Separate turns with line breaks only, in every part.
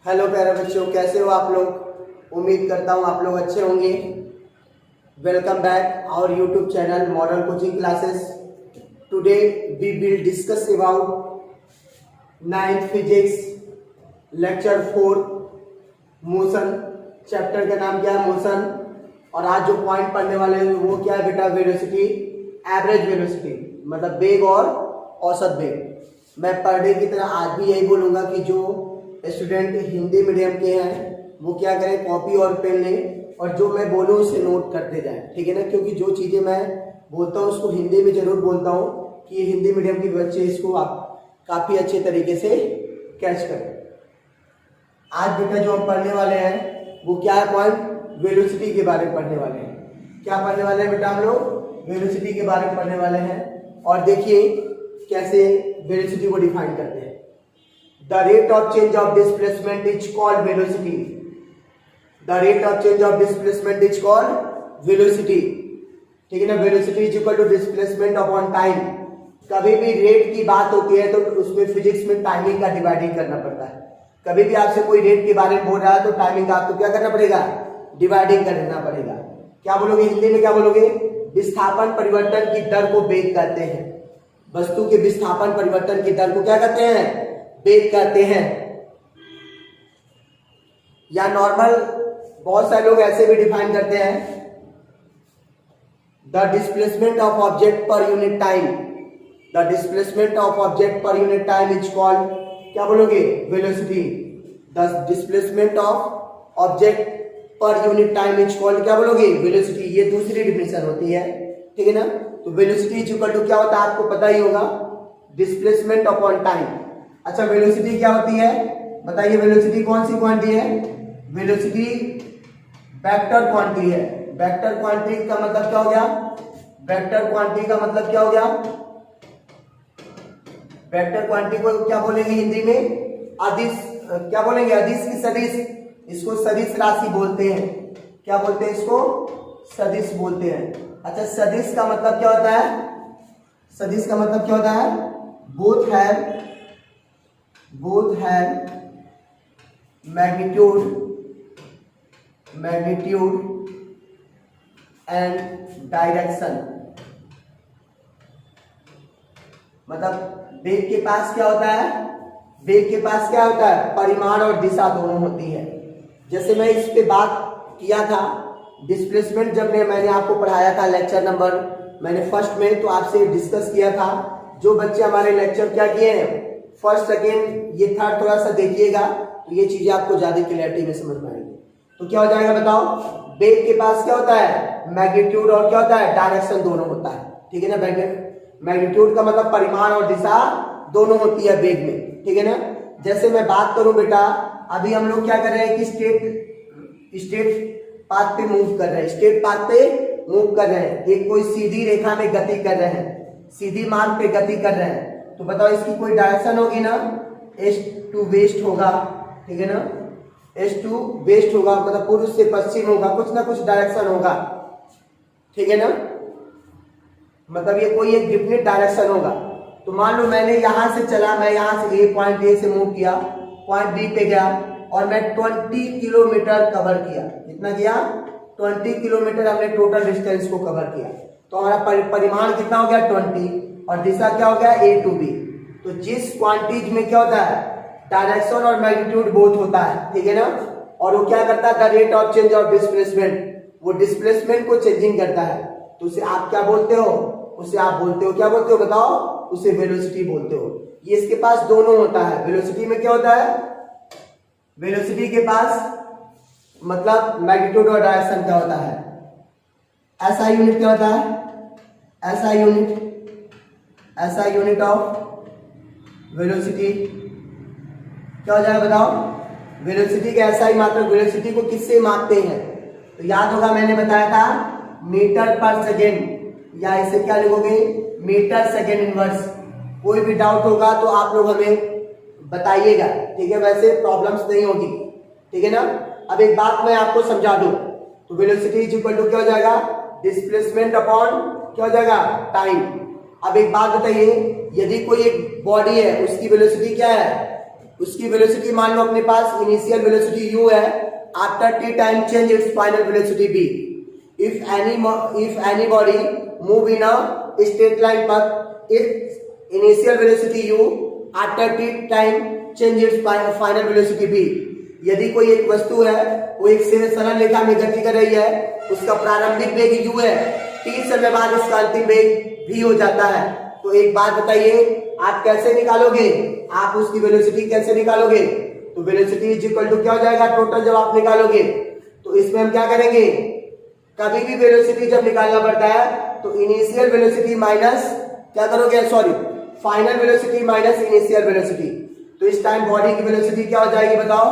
Hello प्यारे बच्चों, कैसे हो आप लोग। उम्मीद करता हूँ आप लोग अच्छे होंगे। Welcome back our YouTube channel Model Coaching Classes. Today we will discuss about 9th physics lecture 4 motion. Chapter का नाम क्या है? मोशन। और आज जो पॉइंट पढ़ने वाले हैं वो क्या है बेटा? वेलोसिटी, एवरेज वेलोसिटी, मतलब वेग और औसत वेग। मैं पर डे की तरह आज भी यही बोलूँगा कि जो स्टूडेंट हिंदी मीडियम के हैं वो क्या करें, कॉपी और पेन लें और जो मैं बोलूँ उसे नोट करते जाएं, ठीक है ना। क्योंकि जो चीज़ें मैं बोलता हूँ उसको हिंदी में जरूर बोलता हूँ कि हिंदी मीडियम के बच्चे इसको आप काफ़ी अच्छे तरीके से कैच करें। आज बेटा जो हम पढ़ने वाले हैं वो क्या है? पॉइंट वेलोसिटी के बारे में पढ़ने वाले हैं। क्या पढ़ने वाले हैं बेटा? हम लोग वेलोसिटी के बारे में पढ़ने वाले हैं। और देखिए कैसे वेलोसिटी को डिफाइन करते हैं। The rate of change of displacement is called velocity. The rate of change of displacement is called velocity. ठीक है ना। velocity is equal to displacement upon time. कभी भी रेट की बात होती है तो उसमें फिजिक्स में टाइमिंग का डिवाइडिंग करना पड़ता है। कभी भी आपसे कोई रेट के बारे में बोल रहा है तो टाइमिंग का आपको क्या करना पड़ेगा? डिवाइडिंग करना पड़ेगा। क्या बोलोगे हिंदी में? क्या बोलोगे? विस्थापन परिवर्तन की दर को वेग कहते हैं। वस्तु के विस्थापन परिवर्तन की दर को क्या कहते हैं? वेग कहते हैं। या नॉर्मल बहुत सारे लोग ऐसे भी डिफाइन करते हैं, the displacement of object per unit time. The displacement of object per unit time is called, क्या बोलोगे? Velocity. The displacement of object per unit time is called, क्या बोलोगे? वेलोसिटी। ये दूसरी डिफिनेशन होती है, ठीक है ना। तो वेलोसिटी इज इक्वल टू क्या होता है आपको पता ही होगा, डिस्प्लेसमेंट अपॉन टाइम। अच्छा, वेलोसिटी क्या होती है बताइए? वेलोसिटी कौन सी क्वांटिटी है? वेलोसिटी वेक्टर क्वांटिटी है। वेक्टर क्वांटिटी का मतलब क्या हो गया? वेक्टर क्वांटिटी का मतलब क्या हो गया? वेक्टर क्वांटिटी को क्या बोलेंगे हिंदी में? अदिश। क्या बोलेंगे? अदिश की सदिश। इसको सदिश राशि बोलते हैं। क्या बोलते हैं इसको? सदिश बोलते हैं। अच्छा, सदिश का मतलब क्या होता है? सदिश का मतलब क्या होता है? both have magnitude and direction। मतलब वेग के पास क्या होता है? वेग के पास क्या होता है? परिमाण और दिशा दोनों होती है। जैसे मैं इस पे बात किया था डिस्प्लेसमेंट, जब मैंने आपको पढ़ाया था लेक्चर नंबर मैंने फर्स्ट में, तो आपसे डिस्कस किया था। जो बच्चे हमारे लेक्चर क्या किए हैं फर्स्ट सेकेंड ये थर्ड थोड़ा सा देखिएगा तो ये चीजें आपको ज्यादा क्लैरिटी में समझ में आएंगी। तो क्या हो जाएगा बताओ? वेग के पास क्या होता है? मैग्नीट्यूड और क्या होता है? डायरेक्शन दोनों होता है, ठीक है ना। मैग्नीट्यूड का मतलब परिमाण और दिशा दोनों होती है वेग में, ठीक है ना। जैसे मैं बात करूं बेटा, अभी हम लोग क्या कर रहे हैं कि स्ट्रेट पाथ पे मूव कर रहे हैं। स्ट्रेट पाथ पे मूव कर रहे हैं, एक कोई सीधी रेखा में गति कर रहे हैं, सीधी मार्ग पे गति कर रहे हैं। तो बताओ इसकी कोई डायरेक्शन होगी ना? ईस्ट टू वेस्ट होगा, ठीक है ना। ईस्ट टू वेस्ट होगा मतलब पूर्व से पश्चिम होगा, कुछ ना कुछ डायरेक्शन होगा, ठीक है ना। मतलब ये कोई एक डिफिनिट डायरेक्शन होगा। तो मान लो मैंने यहां से चला, मैं यहां से पॉइंट ए से मूव किया, पॉइंट बी पे गया और मैं 20 किलोमीटर कवर किया। कितना किया? 20 किलोमीटर हमने टोटल डिस्टेंस को कवर किया। तो हमारा परिमाण कितना हो गया? 20 और दिशा क्या हो गया? ए टू बी। तो जिस क्वांटिटीज में क्या होता है? डायरेक्शन और मैग्नीट्यूड बोथ होता है, ठीक है ना। और वो क्या करता है? The rate of change of displacement, वो डिस्प्लेसमेंट को चेंजिंग करता है। तो उसे आप क्या बोलते हो? उसे आप बोलते हो, क्या बोलते हो बताओ? उसे वेलोसिटी बोलते हो। ये इसके पास दोनों होता है। वेलोसिटी में क्या होता है? वेलोसिटी के पास मतलब मैग्नीट्यूड और डायरेक्शन क्या होता है? ऐसा यूनिट क्या होता है? ऐसा यूनिट ऑफ वेलोसिटी क्या हो जाएगा बताओ? वेलोसिटी का ऐसा ही मात्रक। वेलोसिटी को किससे मापते हैं? तो याद होगा मैंने बताया था मीटर पर सेकेंड, या इसे क्या लिखोगे? Metre second inverse. कोई भी डाउट होगा तो आप लोग हमें बताइएगा, ठीक है। वैसे प्रॉब्लम्स नहीं होगी, ठीक है ना। अब एक बात मैं आपको समझा दूं, तो वेलोसिटी इज इक्वल टू क्या हो जाएगा? डिस्प्लेसमेंट अपॉन क्या हो जाएगा? टाइम। अब एक बात बताइए, यदि कोई एक बॉडी है उसकी वेलोसिटी क्या है? उसकी वेलोसिटी मान लो अपने पास इनिशियल वेलोसिटी u है, after t time change its final velocity v. if any body move in a straight line path, its initial velocity u, after t time change its final velocity v. यदि कोई एक वस्तु है वो एक सरल रेखा में गति कर रही है, उसका प्रारंभिक वेग u है, t समय बाद उसका अंतिम वेग v हो जाता है, तो एक बात बताइए आप कैसे निकालोगे, आप उसकी वेलोसिटी कैसे निकालोगे? तो वेलोसिटी इज इक्वल टू क्या हो जाएगा टोटल जब आप निकालोगे? तो इसमें हम क्या करेंगे, कभी भी वेलोसिटी जब निकालना पड़ता है तो इनिशियल वेलोसिटी माइनस क्या करोगे, sorry final velocity minus initial velocity. तो इस टाइम बॉडी की वेलोसिटी क्या हो जाएगी बताओ?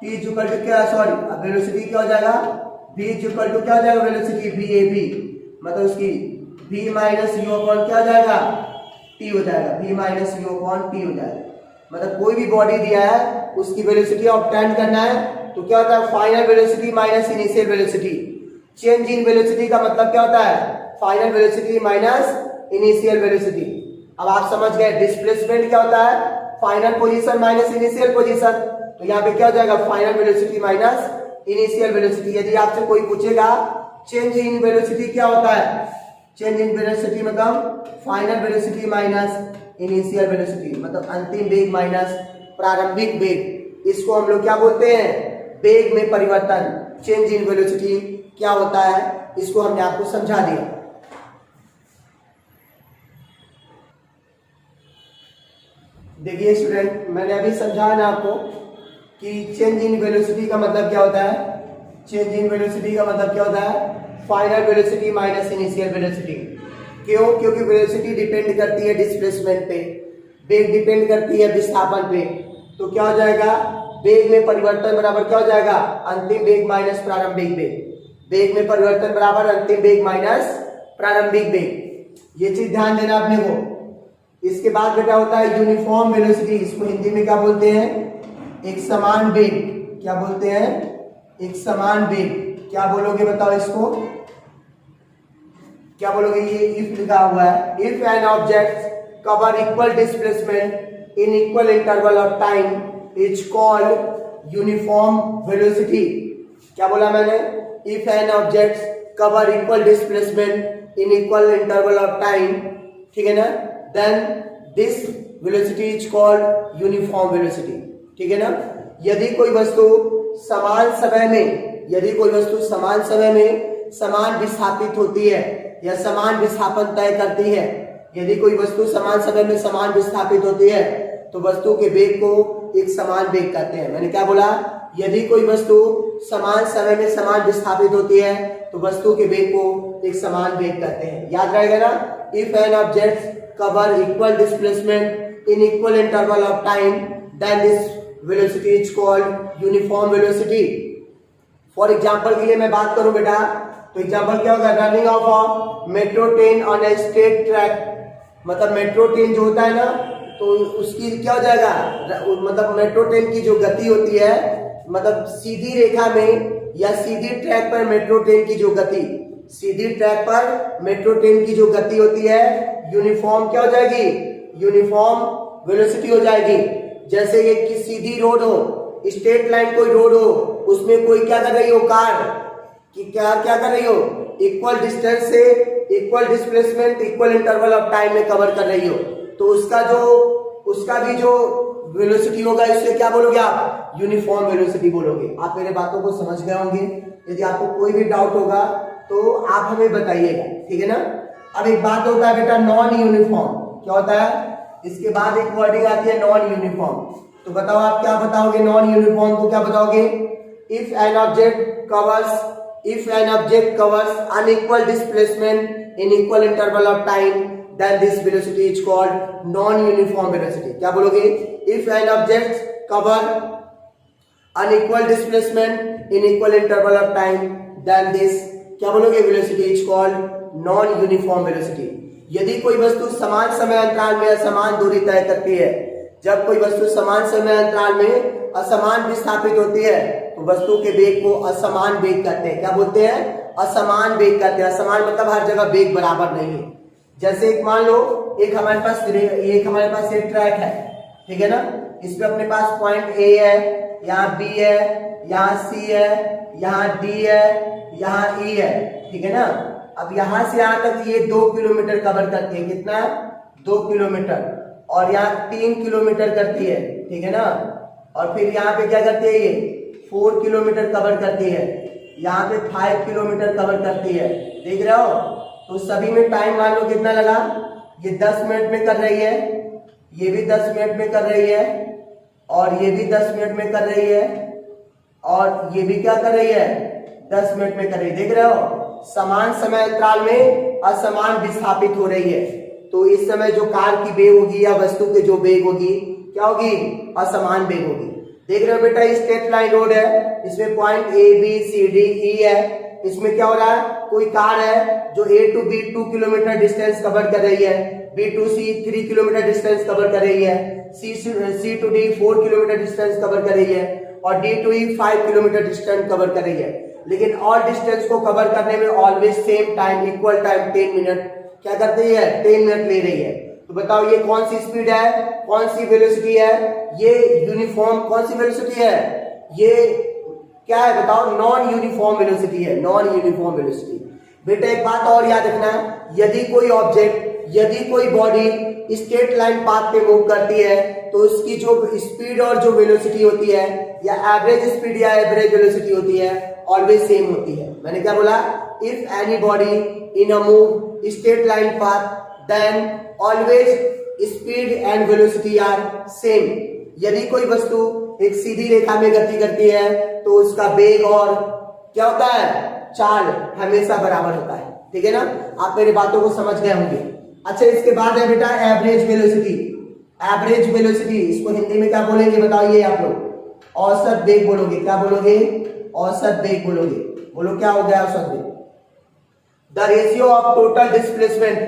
t इज इक्वल टू क्या, सॉरी वेलोसिटी क्या हो जाएगा, v इज इक्वल टू क्या हो जाएगा वेलोसिटी v मतलब उसकी v माइनस u अपॉन क्या हो जाएगा t हो जाएगा, v minus u upon t हो जाएगा. मतलब कोई भी बॉडी दिया है उसकी वेलोसिटी ऑब्टेन करना है तो क्या होता है final velocity minus initial velocity. Change in velocity का मतलब क्या होता है final velocity minus initial velocity. अब आप समझ गए डिस्प्लेसमेंट क्या होता है final position minus initial position. तो यहाँ पे क्या हो जाएगा final velocity minus initial velocity. यदि आपसे कोई पूछेगा चेंज इन वेलोसिटी क्या होता है, चेंज इन वेलोसिटी मतलब final velocity minus initial velocity मतलब अंतिम वेग माइनस प्रारंभिक वेग. इसको हम लोग क्या बोलते हैं, वेग में परिवर्तन. चेंज इन वेलोसिटी क्या होता है इसको हमने आपको समझा दिया. देखिए स्टूडेंट, मैंने अभी समझाया ना आपको कि चेंज इन वेलोसिटी का मतलब क्या होता है. चेंज इन वेलोसिटी का मतलब क्या होता है final velocity minus initial velocity. क्यों? क्योंकि वेलोसिटी डिपेंड करती है डिस्प्लेसमेंट पे, वेग डिपेंड करती है विस्थापन पे. तो क्या हो जाएगा वेग में परिवर्तन बराबर क्या हो जाएगा अंतिम वेग माइनस प्रारंभिक वेग. वेग में परिवर्तन बराबर अंतिम वेग माइनस प्रारंभिक वेग. ये चीज ध्यान देना अपने को. इसके बाद बेटा होता है यूनिफॉर्म वेलोसिटी. इसको हिंदी में क्या बोलते हैं, एक समान वेग. क्या बोलते हैं, एक समान वेग. क्या बोलोगे बताओ इसको, क्या बोलोगे? ये इफ लिखा हुआ है, if an object cover equal displacement in equal interval of time is called uniform velocity. क्या बोला मैंने, if an object cover equal displacement in equal interval of time, ठीक है ना, then this velocity is called uniform velocity. ठीक है ना. यदि कोई वस्तु समान समय में, यदि कोई वस्तु समान समय में समान विस्थापित होती है या समान विस्थापन तय करती है, यदि कोई वस्तु समान समय में समान विस्थापित होती है तो वस्तु के वेग को एक समान वेग कहते हैं. मैंने क्या बोला, यदि कोई वस्तु समान समय में समान विस्थापित होती है तो वस्तु के वेग को एक समान वेग कहते हैं. याद रहेगा ना. If an object cover equal displacement in equal interval of time then this velocity is called uniform velocity. For example के लिए मैं बात करूं बेटा, तो एग्जांपल क्या होगा, running of a metro train on a straight track. मतलब मेट्रो ट्रेन जो होता है ना तो उसकी क्या हो जाएगा, मतलब मेट्रो ट्रेन की जो गति होती है, मतलब सीधी रेखा में या सीधी ट्रैक पर मेट्रो ट्रेन की जो गति, सीधी ट्रैक पर मेट्रो ट्रेन की जो गति होती है यूनिफॉर्म क्या हो जाएगी, यूनिफॉर्म वेलोसिटी हो जाएगी. जैसे ये कि सीधी रोड हो, स्ट्रेट लाइन कोई रोड हो, उसमें कोई क्या कर रही हो, कार कि क्या क्या कर रही हो, इक्वल डिस्टेंस से equal displacement equal interval of time में कवर कर रही हो, तो उसका भी जो वेलोसिटी होगा इससे क्या बोलोगे आप, यूनिफॉर्म वेलोसिटी बोलोगे. आप मेरे बातों को समझ गए होंगे. यदि आपको कोई भी डाउट होगा तो आप हमें बताइएगा. ठीक है ना. अब एक बात होता है बेटा नॉन यूनिफॉर्म. क्या होता है, इसके बाद एक वर्डिंग आती है नॉन यूनिफॉर्म. तो बताओ आप क्या बताओगे नॉन यूनिफॉर्म को, क्या बताओगे. If an object covers unequal displacement in equal interval of time then this velocity is called non-uniform velocity. क्या बोलोगे, if an object cover unequal displacement in equal interval of time then this क्या बोलोगे, velocity is called non-uniform velocity. यदि कोई वस्तु समान समय अंतराल में असमान दूरी तय करती है, जब कोई वस्तु समान समय अंतराल में असमान विस्थापित होती है तो वस्तु के वेग को असमान वेग कहते हैं. क्या बोलते हैं, असमान वेग कहते हैं. असमान मतलब हर जगह वेग बराबर नहीं है. जैसे एक मान लो एक हमारे पास एक ट्रैक है, ठीक है ना। इसमें अपने पास पॉइंट ए है, यहाँ बी है, यहाँ सी है, यहाँ डी है, यहाँ ई है, ठीक है ना। अब यहाँ से यहाँ तक ये 2 किलोमीटर कवर करती है, कितना 2 किलोमीटर, और यहाँ 3 किलोमीटर करती है, ठीक है ना। और फिर यहाँ पे क्या करती है, ये 4 किलोमीटर कवर करती है, यहाँ पे 5 किलोमीटर कवर करती है, देख रहे हो। तो सभी में टाइम मान लो कितना लगा, ये 10 मिनट में कर रही है, ये भी 10 मिनट में कर रही है, और ये भी 10 मिनट में कर रही है, और ये भी क्या कर रही है, 10 मिनट में कर रही है, देख रहे हो। समान समय अंतराल में असमान विस्थापित हो रही है। तो इस समय जो कार की वेग होगी या वस्तु की जो वेग होगी क्या होगी, असमान वेग होगी। देख रहे हो बेटा, स्ट्रेट लाइन रोड है, इसमें point a b c d e है। इसमें क्या हो रहा है, कोई कार है जो A to B 2 kilometre distance cover कर रही है, B to C 3 kilometre distance cover कर रही है, C to D 4 kilometre distance cover कर रही है, और D to E 5 kilometre distance cover कर रही है। लेकिन ऑल डिस्टेंस को कवर करने में always same time, equal time 10 minute क्या करती है, 10 मिनट ले रही है। तो बताओ ये कौन सी स्पीड है, कौन सी वेलोसिटी है, ये यूनिफॉर्म कौन सी वेलोसिटी है, ये क्या है बताओ, नॉन यूनिफॉर्म वेलोसिटी है, नॉन यूनिफॉर्म वेलोसिटी। बेटा एक बात और याद रखना, यदि कोई ऑब्जेक्ट, यदि कोई बॉडी स्ट्रेट लाइन पाथ पे मूव करती है तो उसकी जो स्पीड और जो वेलोसिटी होती है, या एवरेज स्पीड या एवरेज वेलोसिटी होती है, ऑलवेज सेम होती है। मैंने क्या बोला, if any body in a move straight line path then always speed and velocity are same. यदि कोई वस्तु एक सीधी रेखा में गति करती है तो उसका वेग और क्या होता है, चाल हमेशा बराबर होता है, ठीक है ना। आप मेरी बातों को समझ गए होंगे। अच्छा, इसके बाद है बेटा एवरेज वेलोसिटी। एवरेज वेलोसिटी इसको हिंदी में क्या बोलेंगे बताइए आप लोग, औसत वेग बोलोगे, क्या बोलोगे, औसत वेग बोलोगे। बोलो क्या हो गया औसत वेग, the ratio of total displacement,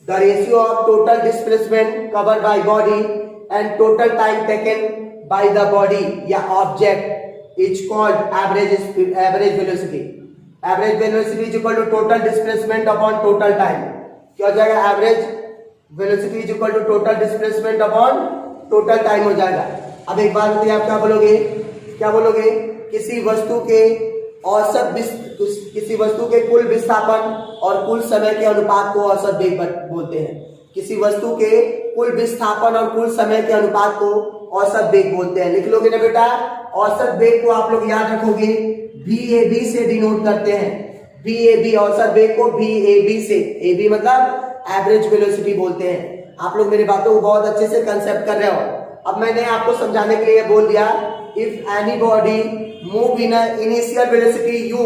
the ratio of total displacement cover by body and total time taken by the body या object is called average speed, average velocity. Average velocity is equal to total displacement upon total time. क्या हो जाएगा, average velocity is equal to total displacement upon total time हो जाएगा। अब एक बात होती है, आप क्या बोलोगे, क्या बोलोगे, किसी वस्तु के औसत, किसी वस्तु के कुल विस्थापन और कुल समय के अनुपात को औसत वेग बोलते हैं। किसी वस्तु के कुल विस्थापन और कुल समय के अनुपात को औसत वेग बोलते हैं। लिख लोगे ना बेटा, औसत वेग को आप लोग याद रखोगे, VAB से डिनोट करते हैं। VAB औसत वेग को VAB से, AB मतलब एवरेज वेलोसिटी बोलते हैं। आप लोग मेरी बातों को बहुत अच्छे से कंसेप्ट कर रहे हो। अब मैंने आपको समझाने के लिए बोल दिया, if any body move in initial velocity u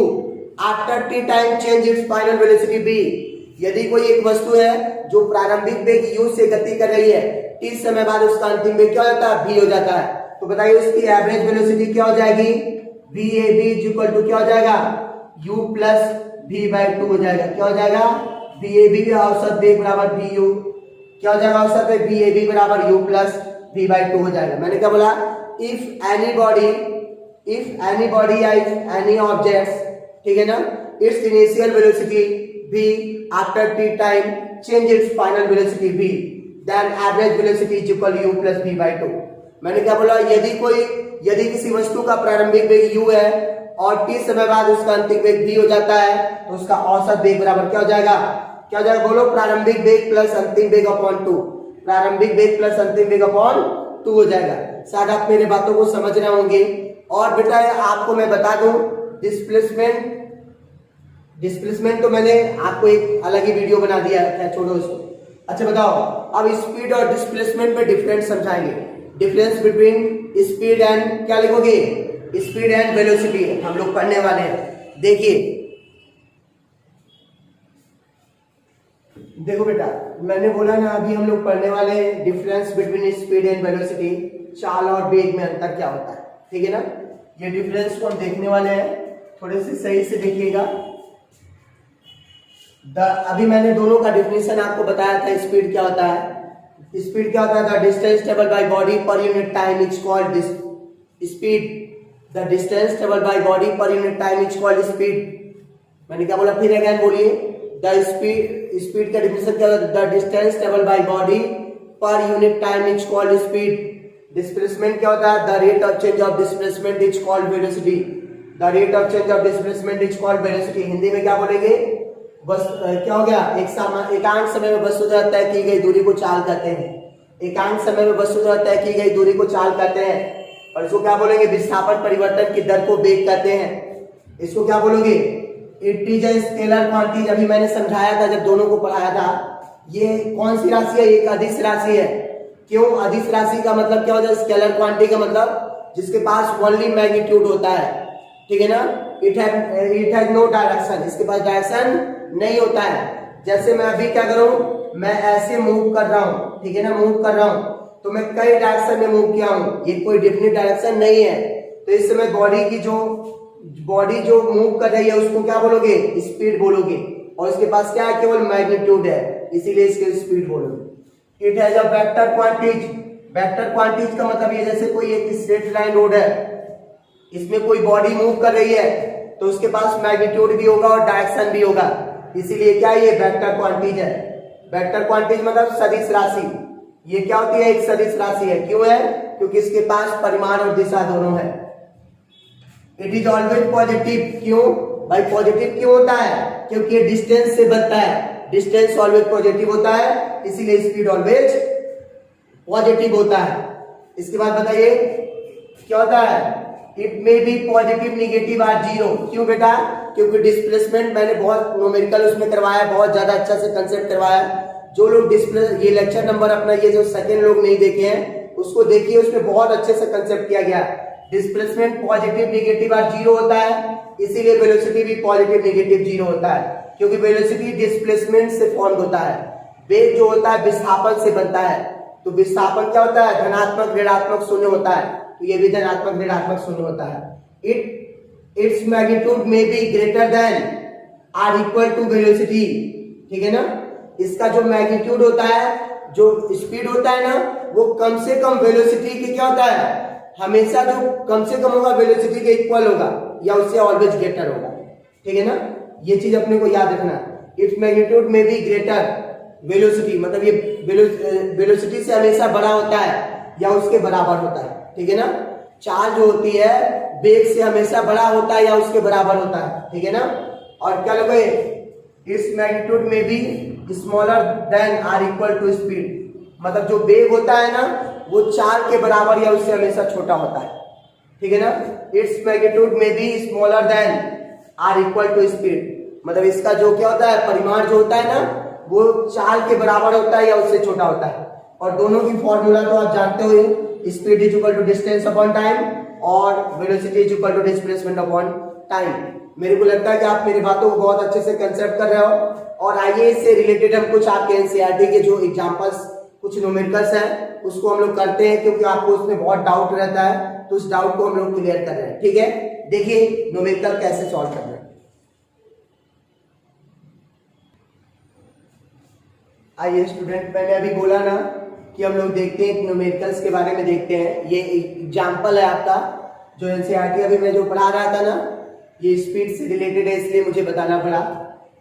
after t time change its final velocity b। यदि कोई एक वस्तु है जो प्रारंभिक वेग u से गति कर रही है, t समय बाद उसका अंतिम वेग क्या होता है, v हो जाता है। तो बताइए उसकी एवरेज वेलोसिटी क्या हो जाएगी, VAB इक्वल टू क्या हो जाएगा, u प्लस v/2 हो जाएगा। क्या हो जाएगा, VAB औसत वेग बराबर VU, क्या हो जाएगा औसत वेग, VAB बराबर u प्लस v/2 हो जाएगा। मैंने क्या बोला, इफ एनी बॉडी या इफ एनी ऑब्जेक्ट्स, ठीक है ना, it's initial velocity v after t time change its final velocity v, then average velocity is equal u plus v/2। मैंने क्या बोला, यदि किसी वस्तु का प्रारंभिक वेग u है और t समय बाद उसका अंतिम वेग v हो जाता है तो उसका औसत वेग बराबर क्या हो जाएगा, क्या हो जाएगा बोलो, प्रारंभिक वेग प्लस अंतिम वेग अपॉन 2, प्रारंभिक वेग प्लस अंतिम वेग अपॉन 2 हो जाएगा। शायद आप मेरे बातों को समझ रहे होंगे। और बेटा आपको मैं बता दूं, डिस्प्लेसमेंट तो मैंने आपको एक अलग ही वीडियो बना दिया है, छोड़ो उसको। अच्छा बताओ, अब स्पीड और डिस्प्लेसमेंट में डिफरेंस समझाएंगे। डिफरेंस बिटवीन स्पीड एंड, क्या लिखोगे, स्पीड एंड वेलोसिटी हम लोग पढ़ने वाले हैं। देखो बेटा, मैंने बोला ना अभी हम लोग पढ़ने वाले हैं difference between speed and velocity, चाल और वेग में अंतर क्या होता है, ठीक है ना। ये डिफरेंस को हम देखने वाले हैं, थोड़े से सही से देखिएगा। अभी मैंने दोनों का डिफिनेशन आपको बताया था। स्पीड क्या होता है, स्पीड क्या होता है, the distance travelled by body per unit time is called speed. The distance travelled by body per unit time is called speed. मैंने क्या बोला, फिर अगेन बोलिए, द स्पीड का डिफिनेशन क्या होता है, the distance travelled by body per unit time is called speed. Displacement क्या होता है? The rate of change of displacement is called velocity. The rate of change of displacement is called velocity. Hindi में क्या बोलेंगे? बस क्या हो गया? एकांक समय में वस्तु द्वारा तय की गई दूरी को चाल कहते हैं। एकांक समय में वस्तु द्वारा तय की गई दूरी को चाल कहते हैं। और इसको क्या बोलेंगे? विस्थापन परिवर्तन की दर को वेग कहते हैं। इसको क्या बोलोगे? It is a scalar quantity. अभी मैंने समझाया था जब दोनों को पढ़ाया था। ये कौन सी राशि है? एक अदिश राशि है। क्यों अदिश राशि का मतलब क्या होता है? स्केलर क्वांटिटी का मतलब जिसके पास ओनली मैग्नीट्यूड होता है, ठीक है ना। इट हैज नो डायरेक्शन, इसके पास डायरेक्शन नहीं होता है। जैसे मैं अभी क्या करूं, मैं ऐसे मूव कर रहा हूं, ठीक है ना, मूव कर रहा हूं, तो मैं कई डायरेक्शन में मूव किया हूं, ये कोई डेफिनेट डायरेक्शन नहीं है। तो इस समय बॉडी जो मूव कर रही है उसको क्या बोलोगे? स्पीड बोलोगे। और इसके पास क्या है? केवल मैग्नीट्यूड है, इसीलिए इसके स्पीड बोलोगे। It has a vector quantities. Vector quantities का मतलब ये जैसे कोई एक स्ट्रेट लाइन रोड है, इसमें कोई बॉडी मूव कर रही है तो उसके पास मैग्नीट्यूड भी होगा और डायरेक्शन भी होगा, इसीलिए क्या ये वेक्टर क्वांटिटीज है। वेक्टर क्वांटिटीज मतलब सदिश राशि। ये क्या होती है? एक सदिश राशि है। क्यों है? क्योंकि इसके पास परिमाण और दिशा दोनों है। It is always positive. क्यों भाई पॉजिटिव क्यों होता है? क्योंकि ये डिस्टेंस से बनता है। डिस्टेंस ऑलवेज पॉजिटिव होता है, इसीलिए स्पीड ऑलवेज पॉजिटिव होता है। इसके बाद बताइए क्या होता है? It may be positive negative or zero. क्यों बेटा? क्योंकि डिस्प्लेसमेंट मैंने बहुत न्यूमेरिकल उसमें करवाया, बहुत ज्यादा अच्छा से कंसेप्ट करवाया। जो लोग ये लेक्चर नंबर अपना ये जो सेकंड लोग नहीं देखे हैं उसको देखिए, उसमें बहुत अच्छे से कंसेप्ट किया गया। Displacement positive negative or zero होता है, इसीलिए वेलोसिटी भी पॉजिटिव नेगेटिव जीरो होता है। क्योंकि वेलोसिटी डिस्प्लेसमेंट से फॉर्म होता है, वेग जो होता है विस्थापन से बनता है। तो विस्थापन क्या होता है? धनात्मक ऋणात्मक शून्य होता है, तो ये भी धनात्मक ऋणात्मक शून्य होता है। Its magnitude may be greater than or equal to velocity, ठीक है ना। इसका जो मैग्नीट्यूड होता है, जो स्पीड होता है ना, वो कम से कम वेलोसिटी के क्या होता है? हमेशा जो कम से कम होगा वेलोसिटी के इक्वल होगा या उससे ऑलवेज ग्रेटर होगा, ठीक है ना। ये चीज अपने को याद रखना। It's magnitude may be greater velocity, मतलब ये वेलोसिटी से हमेशा बड़ा होता है या उसके बराबर होता है, ठीक है ना। चाल जो होती है वेग से हमेशा बड़ा होता है या उसके बराबर होता है, ठीक है ना। और क्या लोगे? Its magnitude may be smaller than or equal to speed, मतलब जो वेग होता है ना वो चाल के बराबर या उससे हमेशा छोटा होता है, ठीक है ना। Its magnitude may be smaller than or equal to speed, मतलब इसका जो क्या होता है? परिमाण जो होता है ना वो चाल के बराबर होता है या उससे छोटा होता है। और दोनों की फॉर्मूला तो आप जानते हो, speed is equal to distance upon time और velocity is equal to displacement upon time. मेरे को लगता है कि आप मेरी बातों को बहुत अच्छे से कंसेप्ट कर रहे हो। और आइए इससे रिलेटेड हम कुछ आपके एनसीईआरटी के जो एग्जांपल्स, कुछ न्यूमेरिकल्स हैं उसको हम लोग करते हैं, क्योंकि आपको उसमें बहुत डाउट रहता है, तो उस डाउट को हम लोग क्लियर कर रहे हैं, ठीक है। देखिए न्यूमेरिकल कैसे सॉल्व कर रहे हैं। आइए स्टूडेंट, मैंने अभी बोला ना कि हम लोग देखते हैं न्यूमेरिकल्स के बारे में देखते हैं। ये एग्जांपल है आपका जो एनसीईआरटी अभी मैं जो पढ़ा रहा था ना, ये स्पीड से रिलेटेड है इसलिए मुझे बताना पड़ा।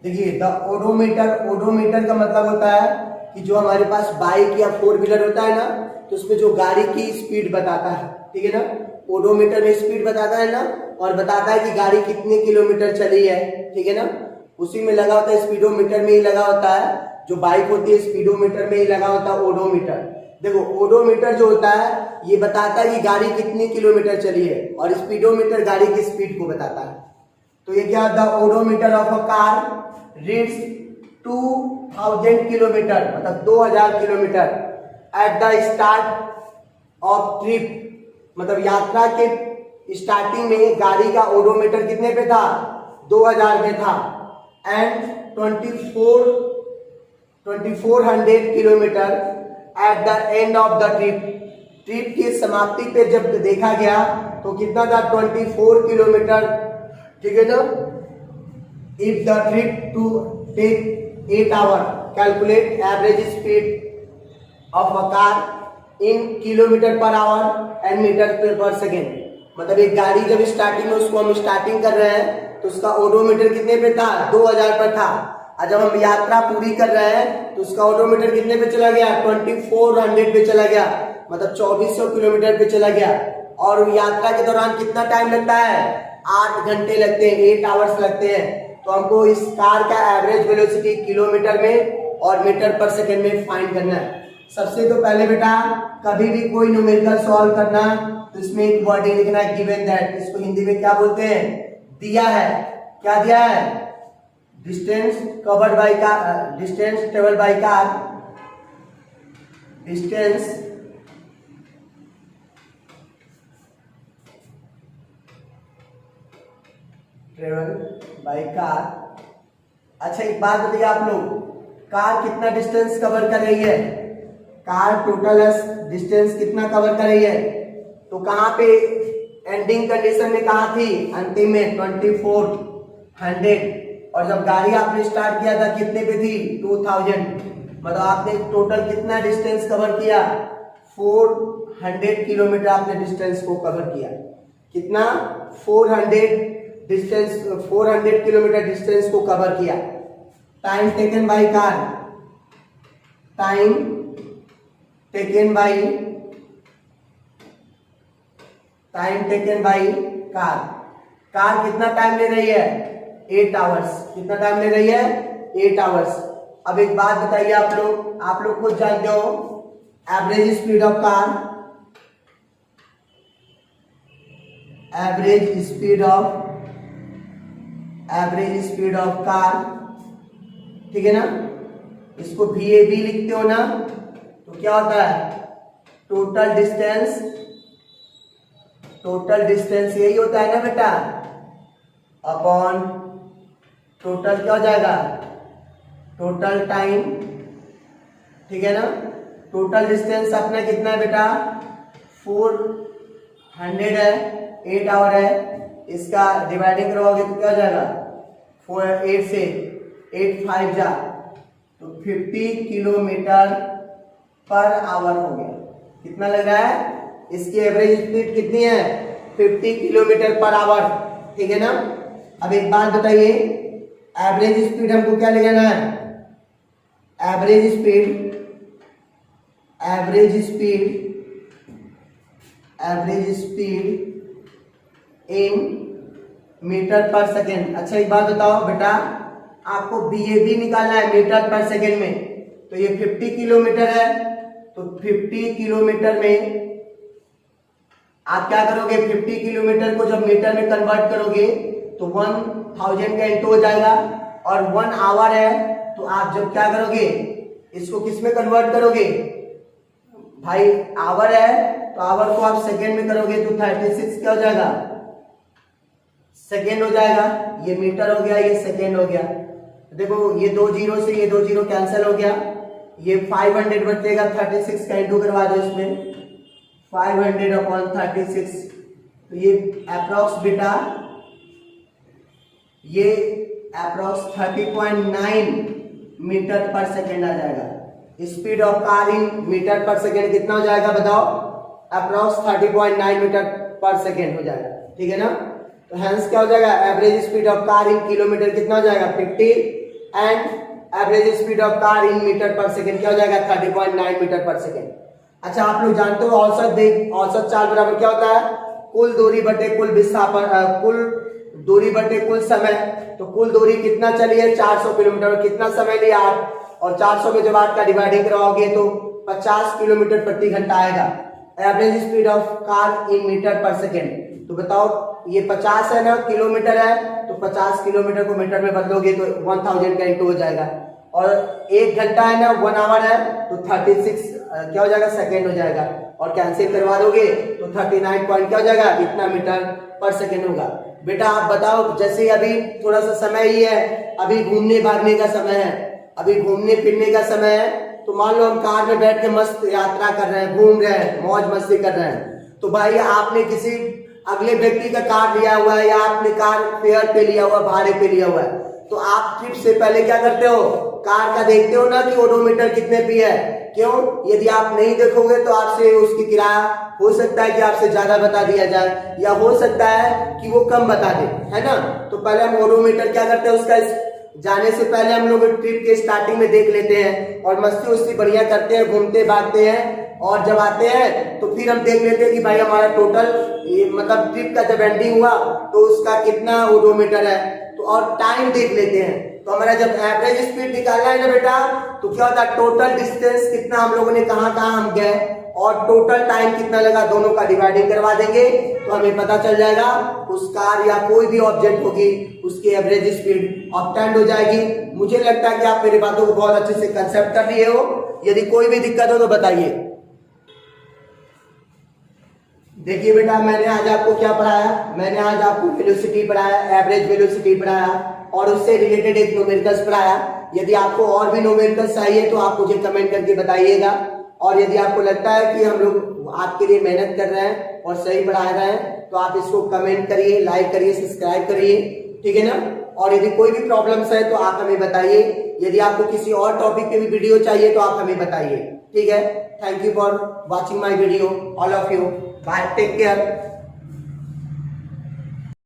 देखिए द ओडोमीटर, ओडोमीटर का मतलब होता है कि जो हमारे पास बाइक या 4 व्हीलर होता है ना, तो उसमें जो गाड़ी की स्पीड बताता है, ठीक है ना। ओडोमीटर में स्पीड बताता है ना, और बताता है कि गाड़ी कितने किलोमीटर चली है, ठीक है ना। उसी में लगा होता है, स्पीडोमीटर में ही लगा होता है। जो बाइक होती है स्पीडोमीटर में ही लगा होता है ओडोमीटर। देखो ओडोमीटर जो होता है ये बताता है कि गाड़ी कितनी किलोमीटर चली है, और स्पीडोमीटर गाड़ी की स्पीड को बताता है। तो ये क्या, the odometer of a car reads 2000 kilometre, मतलब 2000 kilometre at the start of trip, मतलब यात्रा के स्टार्टिंग में गाड़ी का ओडोमीटर कितने पे था? 2000 पे था। And 2400 kilometre at the end of the trip, trip की समाप्ति पे जब देखा गया तो कितना था? 24 किलोमीटर, ठीक है ना। If the trip to take 8 hour, calculate average speed of a car in kilometre per hour and metre per second. मतलब एक गाड़ी जब स्टार्टिंग में उसको हम स्टार्टिंग कर रहे हैं तो उसका ओडोमीटर कितने पे था? 2000 पर था। और जब हम यात्रा पूरी कर रहे हैं तो उसका ओडोमीटर कितने पे चला गया? 2400 पे चला गया। मतलब 2400 किलोमीटर पे चला गया। और यात्रा के दौरान कितना टाइम लगता है? 8 घंटे लगते हैं, 8 आवर्स लगते हैं। तो हमको इस कार का एवरेज वेलोसिटी किलोमीटर में और मीटर पर सेकेंड में फाइंड करना है। सबसे तो पहले बेटा कभी भी कोई न्यूमेरिकल सॉल्व करना तो इसमें एक वर्डिंग लिखना है, गिवन दैट। इसको हिंदी में क्या बोलते हैं? दिया है। क्या दिया है? Distance covered by car, distance travel by car, distance travel by car. अच्छा एक बात बताइए आप लोग, कार कितना डिस्टेंस कवर कर रही है? कार टोटल डिस्टेंस कितना कवर कर रही है? तो कहां पे एंडिंग कंडीशन में कहां थी? अंतिम में 2400। और जब गाड़ी आपने स्टार्ट किया था कितने पे थी? 2000। मतलब आपने टोटल कितना डिस्टेंस कवर किया? 400 किलोमीटर आपने डिस्टेंस को कवर किया। कितना? 400 किलोमीटर डिस्टेंस को कवर किया। Time taken by car, time taken by car, car कितना टाइम ले रही है? 8 आवर्स। कितना टाइम ले रही है? 8 आवर्स। अब एक बात बताइए आप लोग खुद जानते हो average speed of car, average speed of car, ठीक है ना? इसको VAB लिखते हो ना, तो क्या होता है? टोटल डिस्टेंस यही होता है ना बेटा, अपॉन टोटल क्या हो जाएगा? टोटल टाइम, ठीक है ना? टोटल डिस्टेंस अपना कितना है बेटा? 400 है, 8 आवर है। इसका डिवाइडिंग करोगे तो क्या हो जाएगा? 8 से 8 5 जा तो 50 किलोमीटर पर आवर हो गया। कितना लग रहा है? इसकी एवरेज स्पीड कितनी है? 50 किलोमीटर पर आवर, ठीक है ना? अब एक बात बताइए, एवरेज स्पीड हमको क्या लेना है? Average speed in metre per second. अच्छा एक बात बताओ बेटा, आपको BAB निकालना है मीटर पर सेकेंड में। तो ये 50 किलोमीटर है, तो 50 किलोमीटर में आप क्या करोगे? 50 किलोमीटर को जब मीटर में कन्वर्ट करोगे तो 1000 का इंटू हो जाएगा। और 1 आवर है, तो आप जब क्या करोगे? इसको किस में कन्वर्ट करोगे? भाई आवर है तो आवर को आप सेकेंड में करोगे तो 36 क्या हो जाएगा? सेकेंड हो जाएगा। ये मीटर हो गया, ये सेकेंड हो गया। देखो ये 2 जीरो से ये 2 जीरो कैंसिल हो गया, ये 500 बचेगा। 36 का इंटू करवा दो इसमें, 500 अपॉन 36। तो ये अप्रॉक्स बेटा, ये अप्रॉक्स 30.9 मीटर पर सेकेंड आ जाएगा। Speed of car in metre per second कितना हो जाएगा बताओ? अप्रॉक्स 30.9 मीटर पर सेकेंड हो जाएगा, ठीक है ना? तो हेंस क्या हो जाएगा? Average speed of car in kilometre कितना हो जाएगा? 50 and average speed of car in metre per second क्या हो जाएगा? 30.9 मीटर पर सेकेंड। अच्छा आप लोग जानते हो औसत चाल बराबर क्या होता है? कुल दूरी बटे कुल विस्थापन, कुल दूरी बटे कुल समय। तो कुल दूरी कितना चली है? 400 किलोमीटर। कितना समय लिया आप? और 400 में जब आप का डिवाइडिंग करवाओगे तो 50 किलोमीटर प्रति घंटा आएगा। Average speed of car in metre per second. तो बताओ ये 50 है ना, किलोमीटर है, तो 50 किलोमीटर को मीटर में बदलोगे तो 1000 का इंटू हो जाएगा। और 1 घंटा है ना, 1 आवर है, तो 36 क्या हो जाएगा? सेकेंड हो जाएगा। और कैंसिल करवा दोगे तो 39 पॉइंट क्या हो जाएगा? इतना मीटर पर सेकेंड होगा। बेटा आप बताओ, जैसे अभी थोड़ा सा समय ही है, अभी घूमने भागने का समय है, अभी घूमने फिरने का समय है, तो मान लो हम कार में बैठ के मस्त यात्रा कर रहे हैं, घूम रहे हैं, मौज मस्ती कर रहे हैं। तो भाई आपने किसी अगले व्यक्ति का कार लिया हुआ है या आपने कार फेयर पे लिया हुआ, भाड़े पे लिया हुआ है, तो आप ट्रिप से पहले क्या करते हो? कार का देखते हो ना कि ओडोमीटर कितने पे है। क्यों? यदि आप नहीं देखोगे तो आपसे उसकी किराया हो सकता है कि आपसे ज्यादा बता दिया जाए, या हो सकता है कि वो कम बता दे, है ना? तो पहले हम ओडोमीटर क्या करते हैं, उसका जाने से पहले हम लोग ट्रिप के स्टार्टिंग में देख लेते हैं और मस्ती उस्ती बढ़िया करते हैं, घूमते भागते हैं और जब आते हैं तो फिर हम देख लेते हैं कि भाई हमारा टोटल मतलब ट्रिप का जब एंडिंग हुआ तो उसका कितना ओडोमीटर है, तो और टाइम देख लेते हैं। तो हमारा जब एवरेज स्पीड निकालना है ना बेटा, तो क्या होता है टोटल डिस्टेंस कितना हम लोगों ने कहाँ कहाँ हम गए और टोटल टाइम कितना लगा, दोनों का डिवाइडिंग करवा देंगे तो हमें पता चल जाएगा उस कार या कोई भी ऑब्जेक्ट होगी उसकी एवरेज स्पीड ऑब्टेंड हो जाएगी। मुझे लगता है कि आप मेरी बातों को बहुत अच्छे से कंसेप्ट कर लिए हो। यदि कोई भी दिक्कत हो तो बताइए। देखिए बेटा, मैंने आज आपको क्या पढ़ाया, मैंने आज आपको वेलोसिटी पढ़ाया, एवरेज वेलोसिटी पढ़ाया और उससे रिलेटेड एक न्यूमेरिकल्स पढ़ाया। यदि आपको और भी न्यूमेरिकल्स चाहिए तो आप मुझे कमेंट करके बताइएगा। और यदि आपको लगता है कि हम लोग आपके लिए मेहनत कर रहे हैं और सही पढ़ा रहे हैं तो आप इसको कमेंट करिए, लाइक करिए, सब्सक्राइब करिए, ठीक है ना। और यदि कोई भी प्रॉब्लम्स है तो आप हमें बताइए। यदि आपको किसी और टॉपिक पे भी वीडियो चाहिए तो आप हमें बताइए, ठीक है। Thank you for watching my video, all of you. Bye, take care.